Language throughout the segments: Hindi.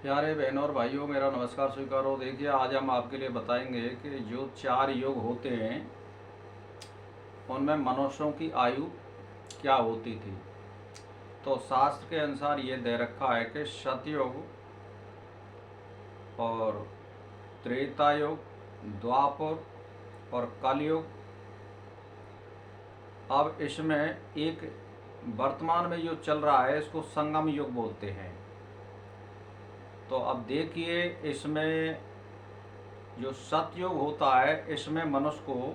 प्यारे बहनों और भाइयों, मेरा नमस्कार स्वीकारो। देखिए, आज हम आपके लिए बताएंगे कि जो 4 युग होते हैं उनमें मनुष्यों की आयु क्या होती थी। तो शास्त्र के अनुसार ये दे रखा है कि सतयुग और त्रेता युग, द्वापर और कलयुग। अब इसमें एक वर्तमान में जो चल रहा है इसको संगम युग बोलते हैं। तो अब देखिए, इसमें जो सतयुग होता है इसमें मनुष्य को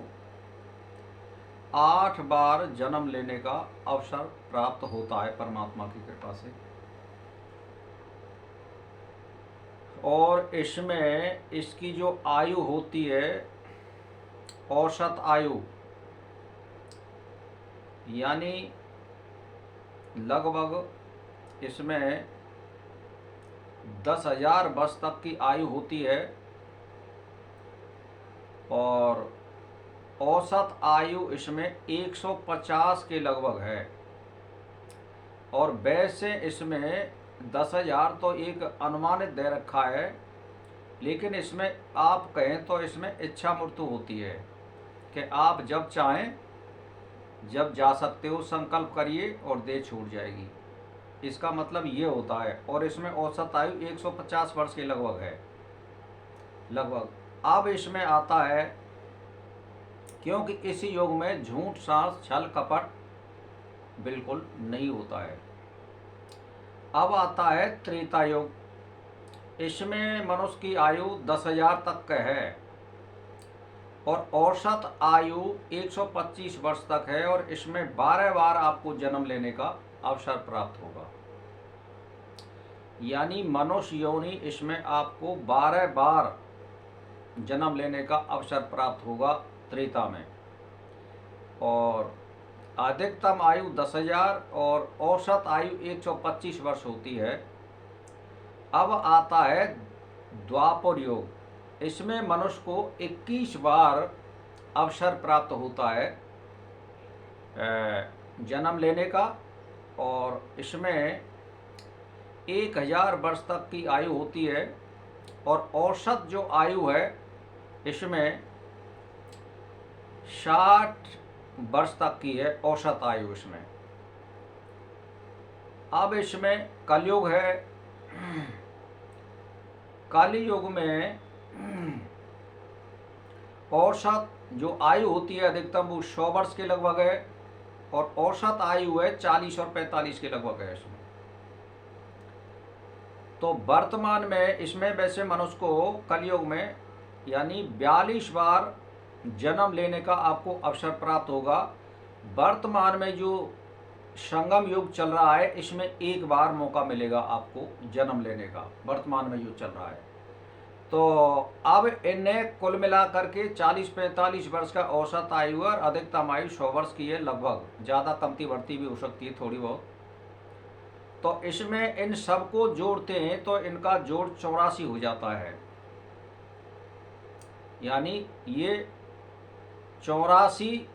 8 बार जन्म लेने का अवसर प्राप्त होता है परमात्मा की कृपा से। और इसमें इसकी जो आयु होती है, औसत आयु, यानी लगभग इसमें 10,000 वर्ष तक की आयु होती है। और औसत आयु इसमें 150 के लगभग है। और वैसे इसमें 10,000 तो एक अनुमानित दे रखा है, लेकिन इसमें आप कहें तो इसमें इच्छा मृत्यु होती है कि आप जब चाहें जब जा सकते हो, संकल्प करिए और देह छूट जाएगी। इसका मतलब ये होता है। और इसमें औसत आयु 150 वर्ष के लगभग है, लगभग। अब इसमें आता है, क्योंकि इस युग में झूठ, सांस, छल, कपट बिल्कुल नहीं होता है। अब आता है त्रेता युग। इसमें मनुष्य की आयु 10,000 तक का है और औसत आयु 125 वर्ष तक है। और इसमें 12 बार आपको जन्म लेने का अवसर प्राप्त होगा, यानी मनुष्य योनि इसमें आपको 12 बार जन्म लेने का अवसर प्राप्त होगा त्रेता में। और अधिकतम आयु 10,000 और औसत आयु 125 वर्ष होती है। अब आता है द्वापर युग। इसमें मनुष्य को 21 बार अवसर प्राप्त होता है जन्म लेने का। और इसमें 1,000 वर्ष तक की आयु होती है। और औसत जो आयु है इसमें 60 वर्ष तक की है, औसत आयु इसमें। अब इसमें कलयुग है। कलयुग में औसत जो आयु होती है अधिकतम वो 100 वर्ष के लगभग है। और औसत आयु है 40 और 45 के लगभग है इसमें। तो वर्तमान में इसमें वैसे मनुष्य को कलयुग में यानी 42 बार जन्म लेने का आपको अवसर प्राप्त होगा। वर्तमान में जो संगम युग चल रहा है इसमें 1 बार मौका मिलेगा आपको जन्म लेने का, वर्तमान में जो चल रहा है। तो अब इन्हें कुल मिला करके 40-45 वर्ष का औसत आयु और अधिकतम आयु 100 वर्ष की है लगभग। ज़्यादा कमती बढ़ती भी हो सकती है थोड़ी बहुत। तो इसमें इन सबको जोड़ते हैं तो इनका जोड़ 84 हो जाता है, यानी ये 84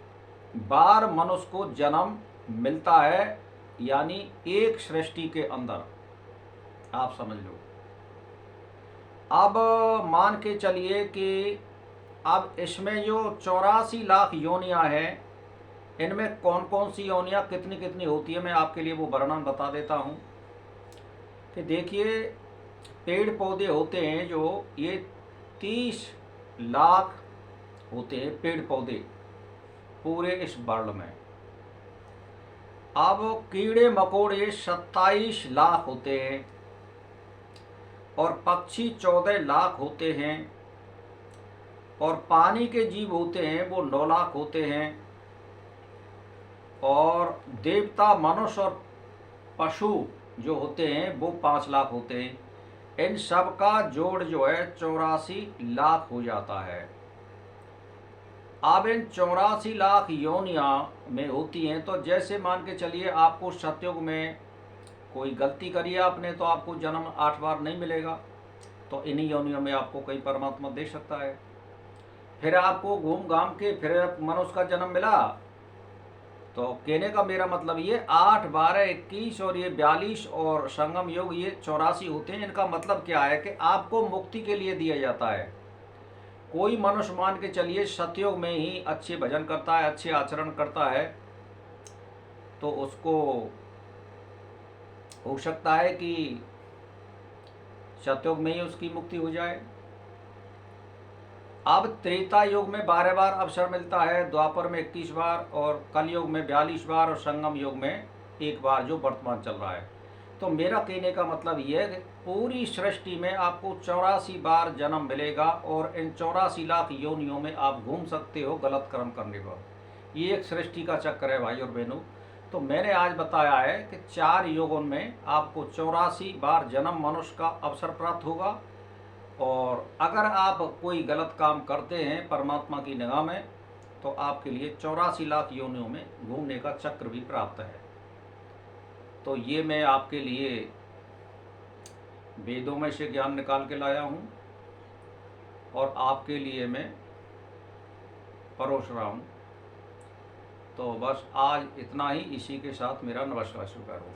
बार मनुष्य को जन्म मिलता है, यानी एक सृष्टि के अंदर, आप समझ लो। अब मान के चलिए कि अब इसमें जो 84 लाख योनियां हैं, इनमें कौन कौन सी योनियां कितनी कितनी होती है, मैं आपके लिए वो वर्णन बता देता हूँ। कि देखिए, पेड़ पौधे होते हैं जो ये 30 लाख होते हैं पेड़ पौधे पूरे इस वर्ल्ड में। अब कीड़े मकोड़े 27 लाख होते हैं और पक्षी 14 लाख होते हैं। और पानी के जीव होते हैं वो 9 लाख होते हैं। और देवता, मनुष्य और पशु जो होते हैं वो 5 लाख होते हैं। इन सब का जोड़ जो है 84 लाख हो जाता है। अब इन 84 लाख योनियां में होती हैं। तो जैसे मान के चलिए आपको सतयुग में कोई गलती करी आपने तो आपको जन्म 8 बार नहीं मिलेगा, तो इन्हीं योनियों में आपको कई परमात्मा दे सकता है। फिर आपको घूम घाम के फिर मनुष्य का जन्म मिला तो कहने का मेरा मतलब ये 8, 12, 21 और ये 42 और संगम योग ये 84 होते हैं। इनका मतलब क्या है कि आपको मुक्ति के लिए दिया जाता है। कोई मनुष्य मान के चलिए सतयुग में ही अच्छे भजन करता है, अच्छे आचरण करता है, तो उसको हो सकता है कि सतयुग में ही उसकी मुक्ति हो जाए। अब त्रेता युग में 12 बार अवसर मिलता है, द्वापर में 21 बार और कलयुग में 42 बार और संगम युग में 1 बार जो वर्तमान चल रहा है। तो मेरा कहने का मतलब ये है कि पूरी सृष्टि में आपको 84 बार जन्म मिलेगा और इन 84 लाख योनियों में आप घूम सकते हो गलत कर्म करने पर। ये एक सृष्टि का चक्कर है भाई और बहनों। तो मैंने आज बताया है कि 4 युगों में आपको 84 बार जन्म मनुष्य का अवसर प्राप्त होगा, और अगर आप कोई गलत काम करते हैं परमात्मा की निगाह में तो आपके लिए 84 लाख योनियों में घूमने का चक्र भी प्राप्त है। तो ये मैं आपके लिए वेदों में से ज्ञान निकाल के लाया हूँ और आपके लिए मैं परोस रहा हूँ। तो बस आज इतना ही, इसी के साथ मेरा नमस्कार स्वीकार हो।